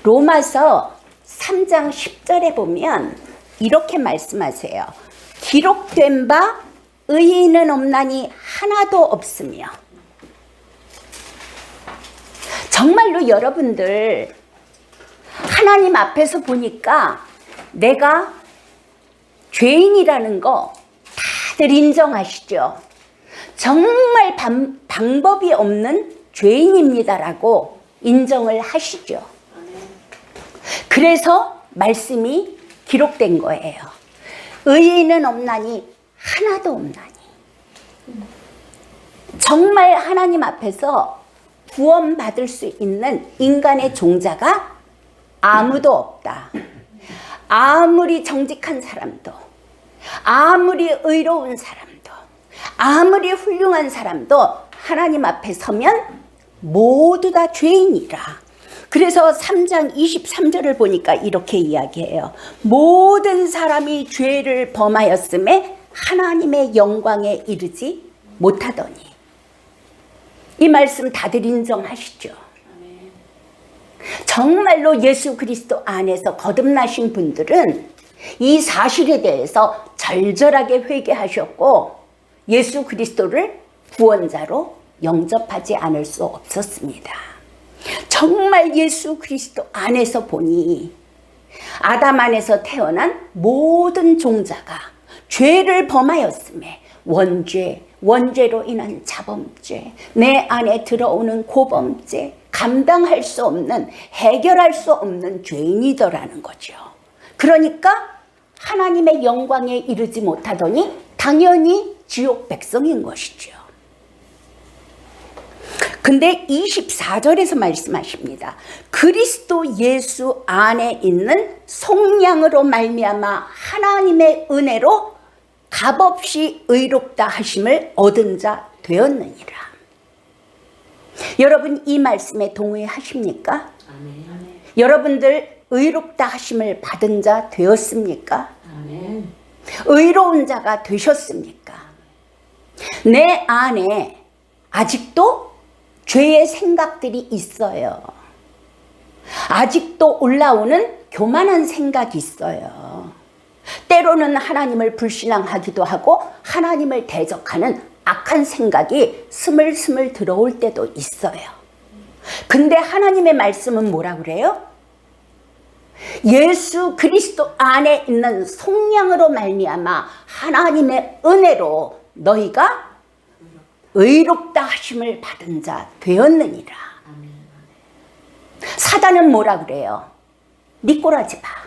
로마서 3장 10절에 보면 이렇게 말씀하세요. 기록된 바 의인은 없나니 하나도 없으며. 정말로 여러분들 하나님 앞에서 보니까 내가 죄인이라는 거 다들 인정하시죠? 정말 방법이 없는 죄인입니다라고 인정을 하시죠. 그래서 말씀이 기록된 거예요. 의인은 없나니 하나도 없나니. 정말 하나님 앞에서 구원받을 수 있는 인간의 종자가 아무도 없다. 아무리 정직한 사람도, 아무리 의로운 사람도, 아무리 훌륭한 사람도 하나님 앞에 서면 모두 다 죄인이라. 그래서 3장 23절을 보니까 이렇게 이야기해요. 모든 사람이 죄를 범하였음에 하나님의 영광에 이르지 못하더니. 이 말씀 다들 인정하시죠? 정말로 예수 그리스도 안에서 거듭나신 분들은 이 사실에 대해서 절절하게 회개하셨고 예수 그리스도를 구원자로 영접하지 않을 수 없었습니다. 정말 예수 그리스도 안에서 보니 아담 안에서 태어난 모든 종자가 죄를 범하였음에 원죄로 인한 자범죄, 내 안에 들어오는 고범죄, 감당할 수 없는, 해결할 수 없는 죄인이더라는 거죠. 그러니까 하나님의 영광에 이르지 못하더니 당연히 지옥 백성인 것이죠. 근데 24절에서 말씀하십니다. 그리스도 예수 안에 있는 속량으로 말미암아 하나님의 은혜로 값없이 의롭다 하심을 얻은 자 되었느니라. 여러분 이 말씀에 동의하십니까? 아멘. 여러분들 의롭다 하심을 받은 자 되었습니까? 아멘. 의로운 자가 되셨습니까? 내 안에 아직도 죄의 생각들이 있어요. 아직도 올라오는 교만한 생각이 있어요. 때로는 하나님을 불신앙하기도 하고 하나님을 대적하는 악한 생각이 스물스물 들어올 때도 있어요. 근데 하나님의 말씀은 뭐라 그래요? 예수 그리스도 안에 있는 속량으로 말미암아 하나님의 은혜로 너희가 의롭다 하심을 받은 자 되었느니라. 사단은 뭐라 그래요? 네 꼬라지 봐.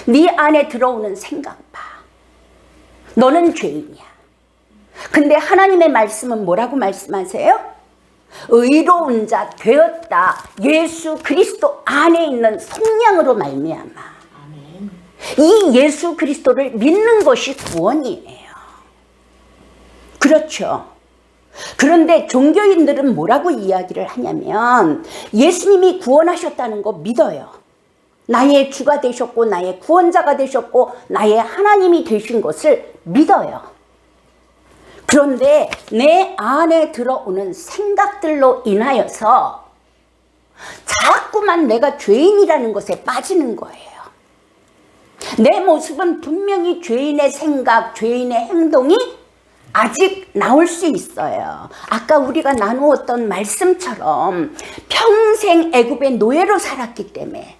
네 안에 들어오는 생각 봐. 너는 죄인이야. 근데 하나님의 말씀은 뭐라고 말씀하세요? 의로운 자 되었다. 예수 그리스도 안에 있는 속량으로 말미암아. 이 예수 그리스도를 믿는 것이 구원이에요. 그렇죠. 그런데 종교인들은 뭐라고 이야기를 하냐면 예수님이 구원하셨다는 거 믿어요. 나의 주가 되셨고 나의 구원자가 되셨고 나의 하나님이 되신 것을 믿어요. 그런데 내 안에 들어오는 생각들로 인하여서 자꾸만 내가 죄인이라는 것에 빠지는 거예요. 내 모습은 분명히 죄인의 생각, 죄인의 행동이 아직 나올 수 있어요. 아까 우리가 나누었던 말씀처럼 평생 애굽의 노예로 살았기 때문에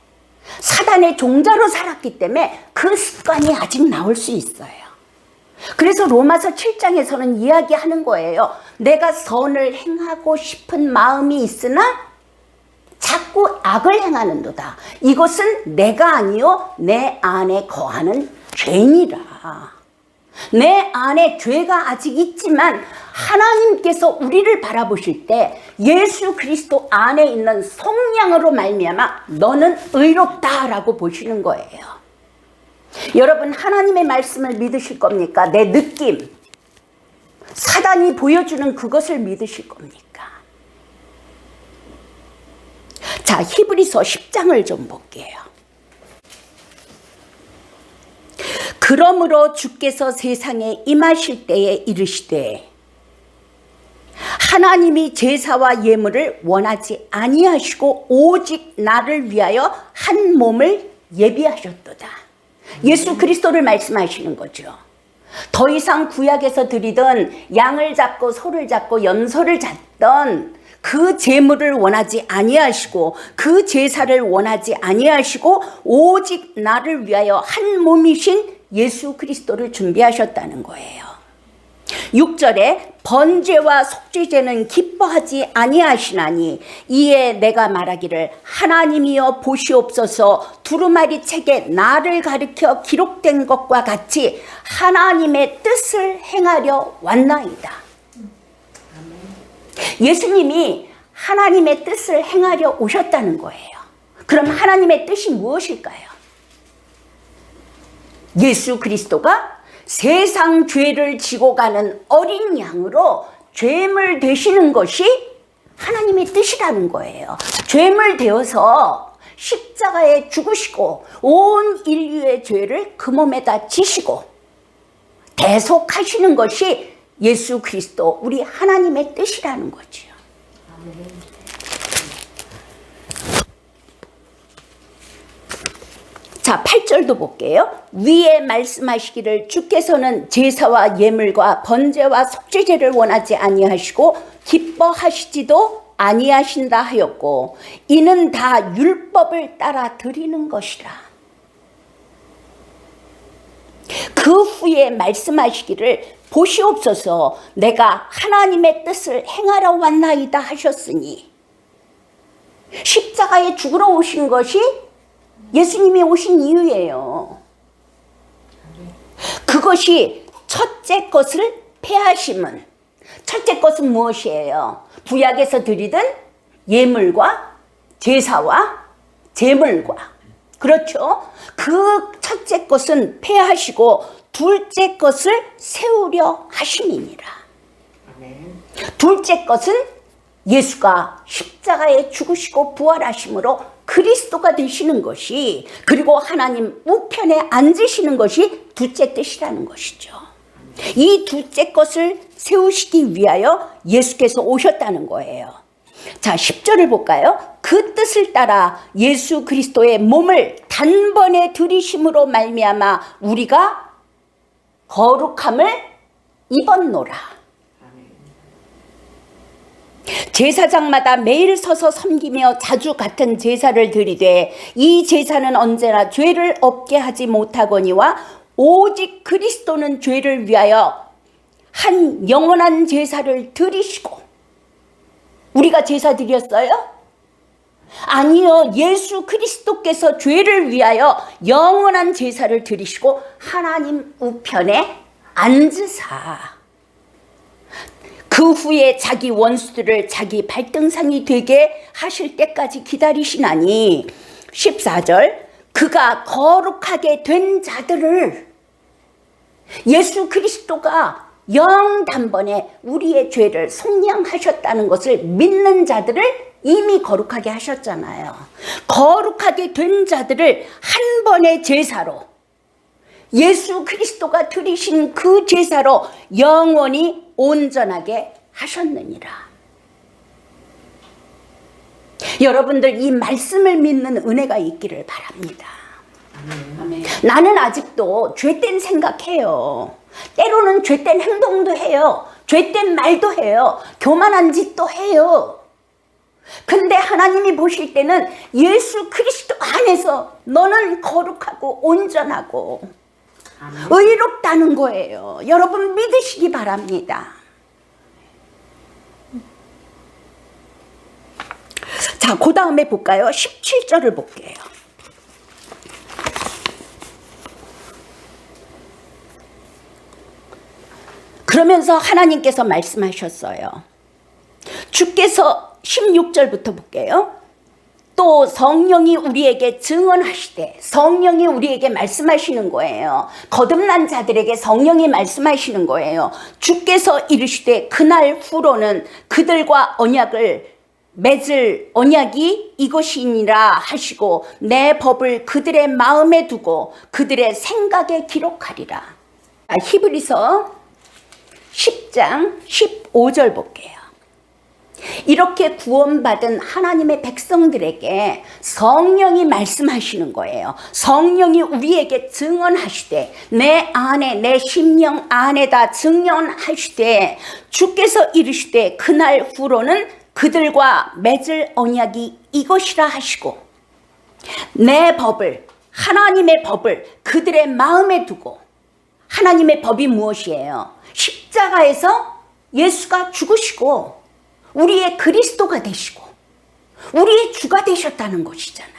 사단의 종자로 살았기 때문에 그 습관이 아직 나올 수 있어요. 그래서 로마서 7장에서는 이야기하는 거예요. 내가 선을 행하고 싶은 마음이 있으나 자꾸 악을 행하는도다. 이것은 내가 아니요 내 안에 거하는 죄인이라. 내 안에 죄가 아직 있지만 하나님께서 우리를 바라보실 때 예수 그리스도 안에 있는 속량으로 말미암아 너는 의롭다라고 보시는 거예요. 여러분 하나님의 말씀을 믿으실 겁니까? 내 느낌, 사단이 보여주는 그것을 믿으실 겁니까? 자, 히브리서 10장을 좀 볼게요. 그러므로 주께서 세상에 임하실 때에 이르시되 하나님이 제사와 예물을 원하지 아니하시고 오직 나를 위하여 한 몸을 예비하셨도다. 예수 그리스도를 말씀하시는 거죠. 더 이상 구약에서 드리던 양을 잡고 소를 잡고 염소를 잡던 그 제물을 원하지 아니하시고 그 제사를 원하지 아니하시고 오직 나를 위하여 한 몸이신 예수 그리스도를 준비하셨다는 거예요. 6절에 번제와 속죄제는 기뻐하지 아니하시나니 이에 내가 말하기를 하나님이여 보시옵소서 두루마리 책에 나를 가리켜 기록된 것과 같이 하나님의 뜻을 행하려 왔나이다. 예수님이 하나님의 뜻을 행하려 오셨다는 거예요. 그럼 하나님의 뜻이 무엇일까요? 예수 그리스도가 세상 죄를 지고 가는 어린 양으로 죄물 되시는 것이 하나님의 뜻이라는 거예요. 죄물 되어서 십자가에 죽으시고 온 인류의 죄를 그 몸에다 지시고 대속하시는 것이 예수 그리스도 우리 하나님의 뜻이라는 거죠. 자, 8절도 볼게요. 위에 말씀하시기를 주께서는 제사와 예물과 번제와 속죄제를 원하지 아니하시고 기뻐하시지도 아니하신다 하였고 이는 다 율법을 따라 드리는 것이라. 그 후에 말씀하시기를 보시옵소서 내가 하나님의 뜻을 행하러 왔나이다 하셨으니 십자가에 죽으러 오신 것이 예수님이 오신 이유예요. 그것이 첫째 것을 폐하심은, 첫째 것은 무엇이에요? 구약에서 드리던 예물과 제사와 제물과, 그렇죠? 그 첫째 것은 폐하시고 둘째 것을 세우려 하심이니라. 둘째 것은 예수가 십자가에 죽으시고 부활하심으로 그리스도가 되시는 것이, 그리고 하나님 우편에 앉으시는 것이 둘째 뜻이라는 것이죠. 이 둘째 것을 세우시기 위하여 예수께서 오셨다는 거예요. 자, 10절을 볼까요? 그 뜻을 따라 예수 그리스도의 몸을 단번에 들이심으로 말미암아 우리가 거룩함을 입었노라. 제사장마다 매일 서서 섬기며 자주 같은 제사를 드리되 이 제사는 언제나 죄를 없게 하지 못하거니와 오직 그리스도는 죄를 위하여 한 영원한 제사를 드리시고, 우리가 제사 드렸어요? 아니요, 예수 그리스도께서 죄를 위하여 영원한 제사를 드리시고 하나님 우편에 앉으사 그 후에 자기 원수들을 자기 발등상이 되게 하실 때까지 기다리시나니 14절 그가 거룩하게 된 자들을, 예수 그리스도가 영단번에 우리의 죄를 속량하셨다는 것을 믿는 자들을 이미 거룩하게 하셨잖아요. 거룩하게 된 자들을 한 번의 제사로, 예수 그리스도가 드리신 그 제사로 영원히 온전하게 하셨느니라. 여러분들 이 말씀을 믿는 은혜가 있기를 바랍니다. 아멘. 나는 아직도 죄된 생각해요. 때로는 죄된 행동도 해요. 죄된 말도 해요. 교만한 짓도 해요. 근데 하나님이 보실 때는 예수 그리스도 안에서 너는 거룩하고 온전하고 의롭다는 거예요. 여러분 믿으시기 바랍니다. 자, 그 다음에 볼까요? 17절을 볼게요. 그러면서 하나님께서 말씀하셨어요. 주께서 16절부터 볼게요. 또 성령이 우리에게 증언하시되, 성령이 우리에게 말씀하시는 거예요. 거듭난 자들에게 성령이 말씀하시는 거예요. 주께서 이르시되 그날 후로는 그들과 언약을 맺을 언약이 이것이니라 하시고 내 법을 그들의 마음에 두고 그들의 생각에 기록하리라. 히브리서 10장 15절 볼게요. 이렇게 구원받은 하나님의 백성들에게 성령이 말씀하시는 거예요. 성령이 우리에게 증언하시되 내 안에 내 심령 안에다 증언하시되 주께서 이르시되 그날 후로는 그들과 맺을 언약이 이것이라 하시고 내 법을 하나님의 법을 그들의 마음에 두고 하나님의 법이 무엇이에요? 십자가에서 예수가 죽으시고 우리의 그리스도가 되시고 우리의 주가 되셨다는 것이잖아요.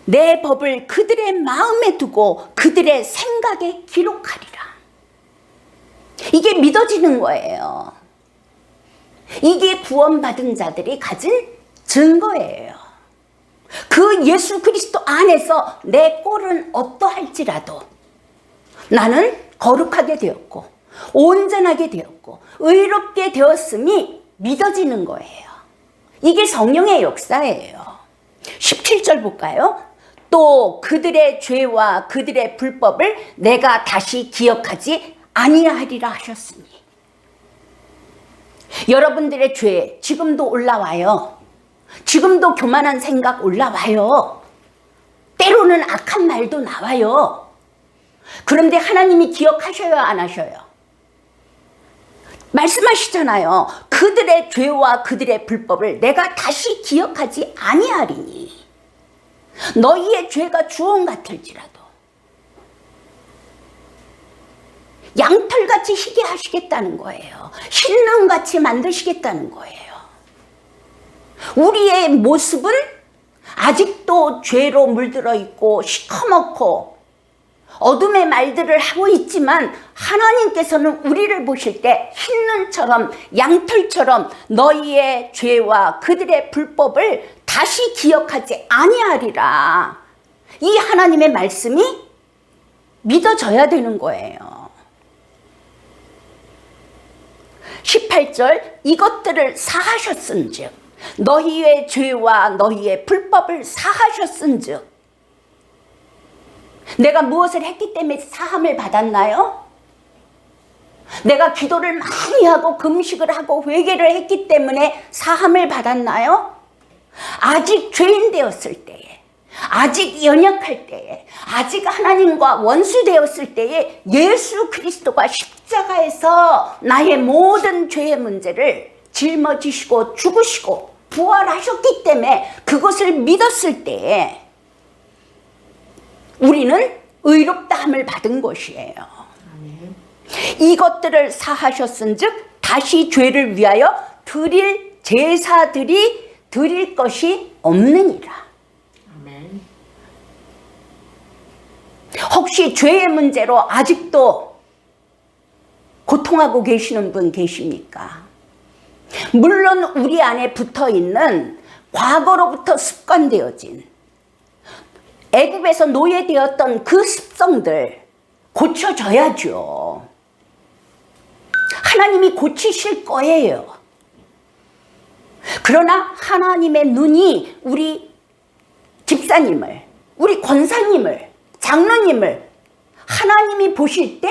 내 법을 그들의 마음에 두고 그들의 생각에 기록하리라. 이게 믿어지는 거예요. 이게 구원받은 자들이 가진 증거예요. 그 예수 그리스도 안에서 내 꼴은 어떠할지라도 나는 거룩하게 되었고 온전하게 되었고 의롭게 되었음이 믿어지는 거예요. 이게 성령의 역사예요. 17절 볼까요? 또 그들의 죄와 그들의 불법을 내가 다시 기억하지 아니하리라 하셨으니. 여러분들의 죄 지금도 올라와요. 지금도 교만한 생각 올라와요. 때로는 악한 말도 나와요. 그런데 하나님이 기억하셔요, 안 하셔요? 말씀하시잖아요. 그들의 죄와 그들의 불법을 내가 다시 기억하지 아니하리니. 너희의 죄가 주홍 같을지라도 양털같이 희게 하시겠다는 거예요. 흰눈같이 만드시겠다는 거예요. 우리의 모습은 아직도 죄로 물들어 있고 시커멓고 어둠의 말들을 하고 있지만 하나님께서는 우리를 보실 때 흰눈처럼 양털처럼 너희의 죄와 그들의 불법을 다시 기억하지 아니하리라. 이 하나님의 말씀이 믿어져야 되는 거예요. 18절 이것들을 사하셨은즉 너희의 죄와 너희의 불법을 사하셨은즉. 내가 무엇을 했기 때문에 사함을 받았나요? 내가 기도를 많이 하고 금식을 하고 회개를 했기 때문에 사함을 받았나요? 아직 죄인 되었을 때에, 아직 연약할 때에, 아직 하나님과 원수 되었을 때에 예수 그리스도가 십자가에서 나의 모든 죄의 문제를 짊어지시고 죽으시고 부활하셨기 때문에 그것을 믿었을 때에 우리는 의롭다함을 받은 것이에요. 이것들을 사하셨은즉 다시 죄를 위하여 드릴 제사들이 드릴 것이 없느니라. 혹시 죄의 문제로 아직도 고통하고 계시는 분 계십니까? 물론 우리 안에 붙어있는 과거로부터 습관되어진 애굽에서 노예되었던 그 습성들 고쳐져야죠. 하나님이 고치실 거예요. 그러나 하나님의 눈이 우리 집사님을, 우리 권사님을, 장로님을 하나님이 보실 때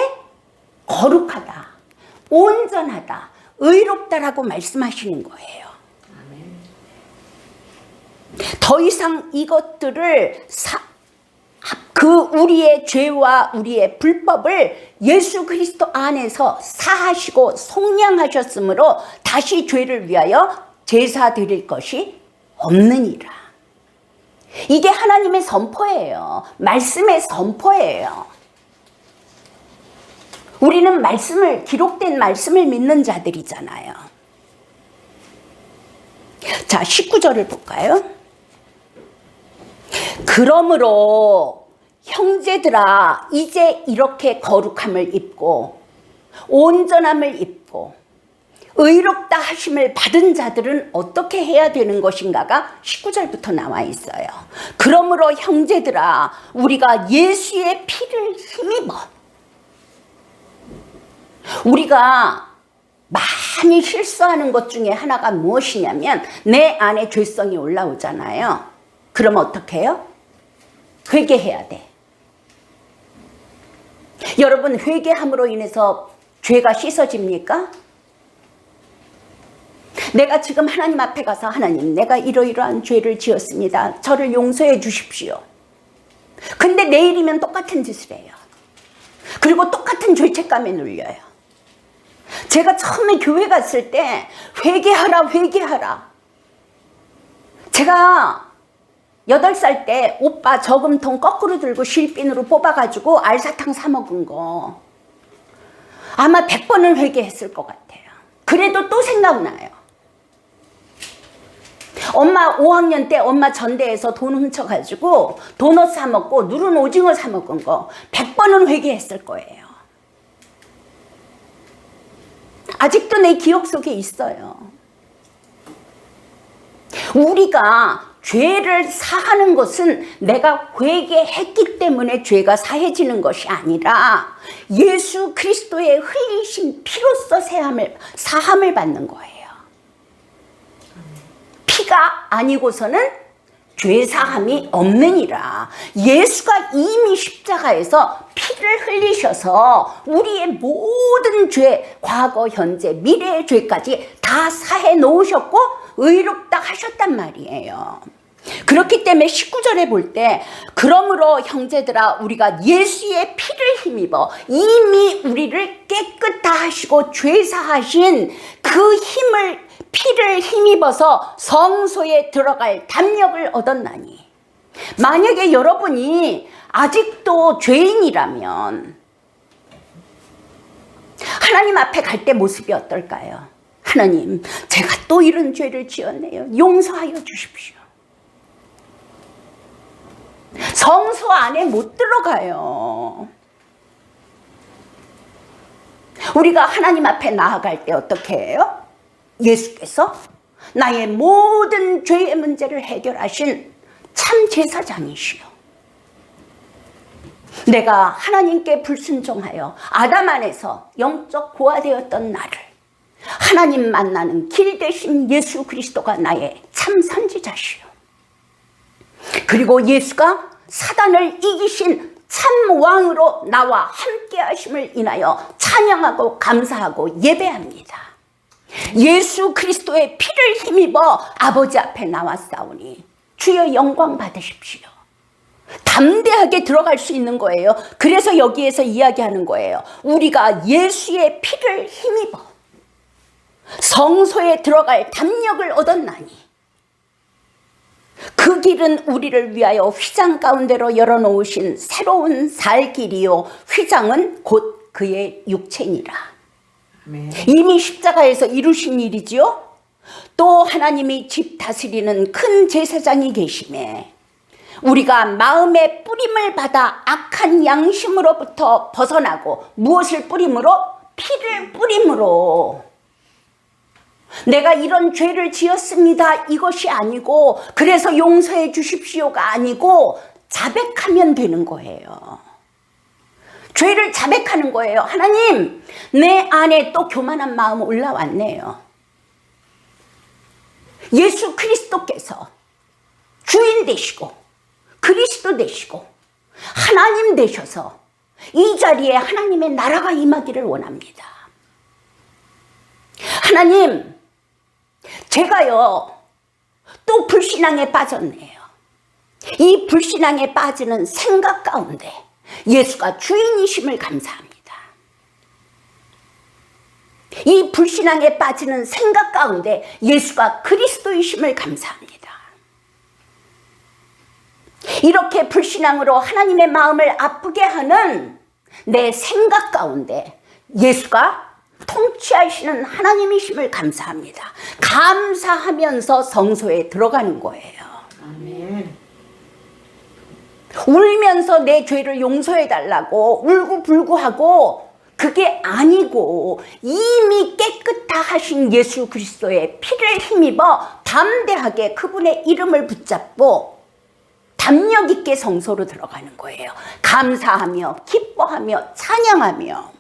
거룩하다, 온전하다, 의롭다라고 말씀하시는 거예요. 더 이상 이것들을 우리의 죄와 우리의 불법을 예수 그리스도 안에서 사하시고 속량하셨으므로 다시 죄를 위하여 제사 드릴 것이 없느니라. 이게 하나님의 선포예요. 말씀의 선포예요. 우리는 말씀을, 기록된 말씀을 믿는 자들이잖아요. 자, 19절을 볼까요? 그러므로 형제들아 이제 이렇게 거룩함을 입고 온전함을 입고 의롭다 하심을 받은 자들은 어떻게 해야 되는 것인가가 19절부터 나와 있어요. 그러므로 형제들아 우리가 예수의 피를 힘입어. 우리가 많이 실수하는 것 중에 하나가 무엇이냐면 내 안에 죄성이 올라오잖아요. 그럼 어떻게 해요? 회개해야 돼. 여러분 회개함으로 인해서 죄가 씻어집니까? 내가 지금 하나님 앞에 가서 하나님, 내가 이러이러한 죄를 지었습니다. 저를 용서해 주십시오. 근데 내일이면 똑같은 짓을 해요. 그리고 똑같은 죄책감에 눌려요. 제가 처음에 교회 갔을 때 회개하라 회개하라. 제가 8살 때 오빠 저금통 거꾸로 들고 실핀으로 뽑아가지고 알사탕 사 먹은 거 아마 100번을 회개했을 것 같아요. 그래도 또 생각나요. 엄마 5학년 때 엄마 전대에서 돈 훔쳐가지고 도넛 사 먹고 누른 오징어 사 먹은 거 100번은 회개했을 거예요. 아직도 내 기억 속에 있어요. 우리가 죄를 사하는 것은 내가 회개했기 때문에 죄가 사해지는 것이 아니라 예수 그리스도의 흘리신 피로써 사함을 받는 거예요. 피가 아니고서는 죄사함이 없느니라. 예수가 이미 십자가에서 피를 흘리셔서 우리의 모든 죄, 과거, 현재, 미래의 죄까지 다 사해 놓으셨고 의롭다 하셨단 말이에요. 그렇기 때문에 19절에 볼 때 그러므로 형제들아 우리가 예수의 피를 힘입어 이미 우리를 깨끗다 하시고 죄사하신 그 힘을 피를 힘입어서 성소에 들어갈 담력을 얻었나니. 만약에 여러분이 아직도 죄인이라면 하나님 앞에 갈 때 모습이 어떨까요? 하나님, 제가 또 이런 죄를 지었네요. 용서하여 주십시오. 성소 안에 못 들어가요. 우리가 하나님 앞에 나아갈 때 어떻게 해요? 예수께서 나의 모든 죄의 문제를 해결하신 참 제사장이시오. 내가 하나님께 불순종하여 아담 안에서 영적 고아되었던 나를 하나님 만나는 길 대신 예수 그리스도가 나의 참 선지자시오. 그리고 예수가 사단을 이기신 참 왕으로 나와 함께 하심을 인하여 찬양하고 감사하고 예배합니다. 예수 그리스도의 피를 힘입어 아버지 앞에 나왔사오니 주여 영광 받으십시오. 담대하게 들어갈 수 있는 거예요. 그래서 여기에서 이야기하는 거예요. 우리가 예수의 피를 힘입어 성소에 들어갈 담력을 얻었나니 그 길은 우리를 위하여 휘장 가운데로 열어놓으신 새로운 살 길이요 휘장은 곧 그의 육체니라. 이미 십자가에서 이루신 일이지요. 또 하나님이 집 다스리는 큰 제사장이 계심에 우리가 마음의 뿌림을 받아 악한 양심으로부터 벗어나고 무엇을 뿌림으로? 피를 뿌림으로. 내가 이런 죄를 지었습니다 이것이 아니고 그래서 용서해 주십시오가 아니고 자백하면 되는 거예요. 죄를 자백하는 거예요. 하나님, 내 안에 또 교만한 마음 올라왔네요. 예수 그리스도께서 주인 되시고 그리스도 되시고 하나님 되셔서 이 자리에 하나님의 나라가 임하기를 원합니다. 하나님, 제가요 또 불신앙에 빠졌네요. 이 불신앙에 빠지는 생각 가운데 예수가 주인이심을 감사합니다. 이 불신앙에 빠지는 생각 가운데 예수가 그리스도이심을 감사합니다. 이렇게 불신앙으로 하나님의 마음을 아프게 하는 내 생각 가운데 예수가 통치하시는 하나님이심을 감사합니다. 감사하면서 성소에 들어가는 거예요. 아멘. 울면서 내 죄를 용서해 달라고 울고불고하고 그게 아니고 이미 깨끗하 하신 예수 그리스도의 피를 힘입어 담대하게 그분의 이름을 붙잡고 담력 있게 성소로 들어가는 거예요. 감사하며 기뻐하며 찬양하며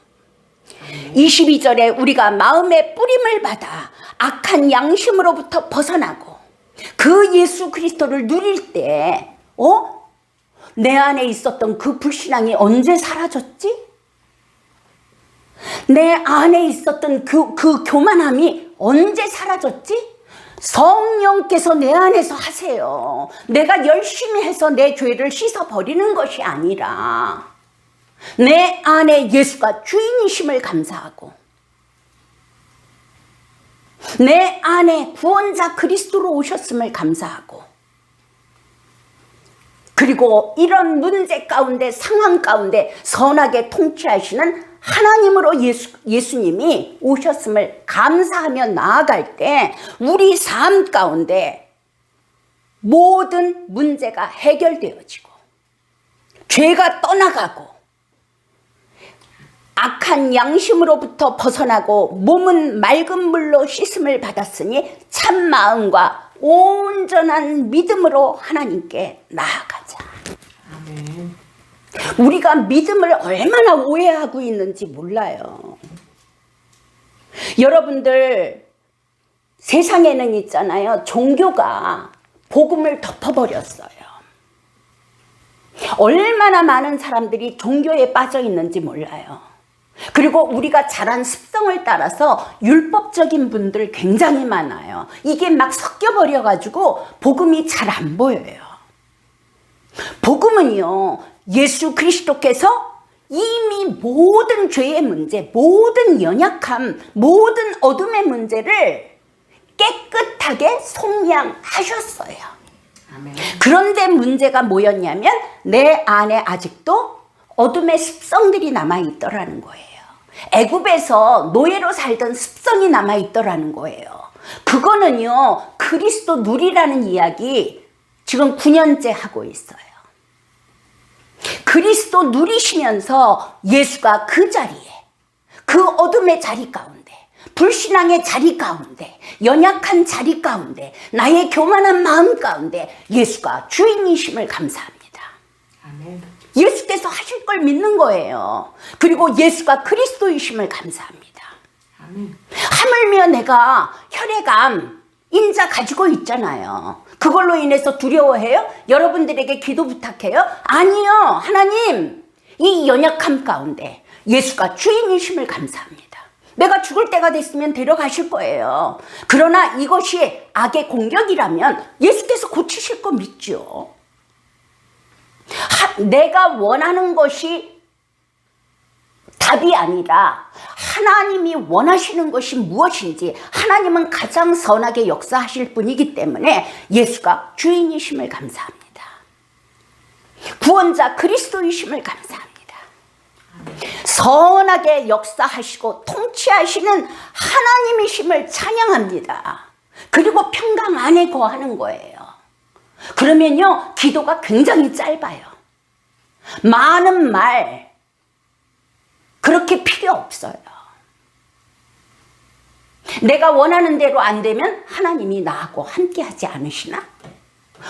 22절에 우리가 마음의 뿌림을 받아 악한 양심으로부터 벗어나고 그 예수 그리스도를 누릴 때 내 안에 있었던 그 불신앙이 언제 사라졌지? 내 안에 있었던 그 교만함이 언제 사라졌지? 성령께서 내 안에서 하세요. 내가 열심히 해서 내 죄를 씻어버리는 것이 아니라 내 안에 예수가 주인이심을 감사하고 내 안에 구원자 그리스도로 오셨음을 감사하고 그리고 이런 문제 가운데 상황 가운데 선하게 통치하시는 하나님으로 예수님이 오셨음을 감사하며 나아갈 때 우리 삶 가운데 모든 문제가 해결되어지고 죄가 떠나가고 악한 양심으로부터 벗어나고 몸은 맑은 물로 씻음을 받았으니 참 마음과 온전한 믿음으로 하나님께 나아가자. 아멘. 우리가 믿음을 얼마나 오해하고 있는지 몰라요. 여러분들 세상에는 있잖아요. 종교가 복음을 덮어버렸어요. 얼마나 많은 사람들이 종교에 빠져 있는지 몰라요. 그리고 우리가 자란 습성을 따라서 율법적인 분들 굉장히 많아요. 이게 막 섞여버려가지고 복음이 잘 안 보여요. 복음은요, 예수 그리스도께서 이미 모든 죄의 문제, 모든 연약함, 모든 어둠의 문제를 깨끗하게 속량하셨어요. 아멘. 그런데 문제가 뭐였냐면 내 안에 아직도 어둠의 습성들이 남아있더라는 거예요. 애굽에서 노예로 살던 습성이 남아있더라는 거예요. 그거는요, 그리스도 누리라는 이야기 지금 9년째 하고 있어요. 그리스도 누리시면서 예수가 그 자리에, 그 어둠의 자리 가운데, 불신앙의 자리 가운데, 연약한 자리 가운데, 나의 교만한 마음 가운데 예수가 주인이심을 감사합니다. 아멘. 예수께서 하실 걸 믿는 거예요. 그리고 예수가 그리스도이심을 감사합니다. 아멘. 하물며 내가 혈액암 인자 가지고 있잖아요. 그걸로 인해서 두려워해요? 여러분들에게 기도 부탁해요? 아니요. 하나님, 이 연약함 가운데 예수가 주인이심을 감사합니다. 내가 죽을 때가 됐으면 데려가실 거예요. 그러나 이것이 악의 공격이라면 예수께서 고치실 거 믿죠. 내가 원하는 것이 답이 아니라 하나님이 원하시는 것이 무엇인지 하나님은 가장 선하게 역사하실 분이기 때문에 예수가 주인이심을 감사합니다. 구원자 그리스도이심을 감사합니다. 선하게 역사하시고 통치하시는 하나님이심을 찬양합니다. 그리고 평강 안에 거하는 거예요. 그러면요, 기도가 굉장히 짧아요. 많은 말 그렇게 필요 없어요. 내가 원하는 대로 안 되면 하나님이 나하고 함께 하지 않으시나?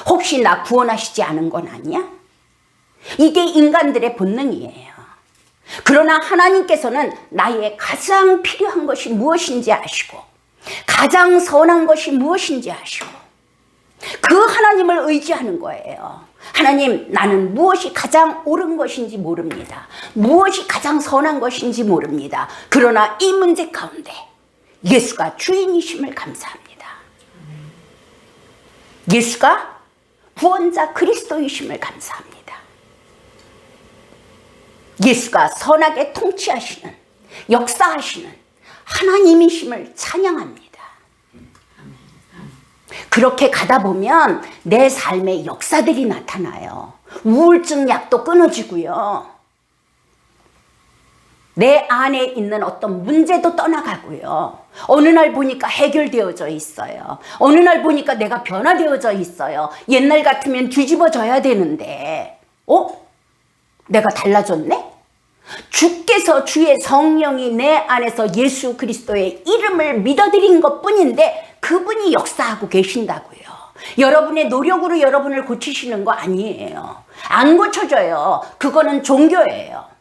혹시 나 구원하시지 않은 건 아니야? 이게 인간들의 본능이에요. 그러나 하나님께서는 나의 가장 필요한 것이 무엇인지 아시고 가장 선한 것이 무엇인지 아시고 그 하나님을 의지하는 거예요. 하나님, 나는 무엇이 가장 옳은 것인지 모릅니다. 무엇이 가장 선한 것인지 모릅니다. 그러나 이 문제 가운데 예수가 주인이심을 감사합니다. 예수가 구원자 그리스도이심을 감사합니다. 예수가 선하게 통치하시는, 역사하시는 하나님이심을 찬양합니다. 그렇게 가다 보면 내 삶의 역사들이 나타나요. 우울증 약도 끊어지고요. 내 안에 있는 어떤 문제도 떠나가고요. 어느 날 보니까 해결되어져 있어요. 어느 날 보니까 내가 변화되어져 있어요. 옛날 같으면 뒤집어져야 되는데 내가 달라졌네? 주께서 주의 성령이 내 안에서 예수 그리스도의 이름을 믿어드린 것뿐인데 그분이 역사하고 계신다고요. 여러분의 노력으로 여러분을 고치시는 거 아니에요. 안 고쳐져요. 그거는 종교예요.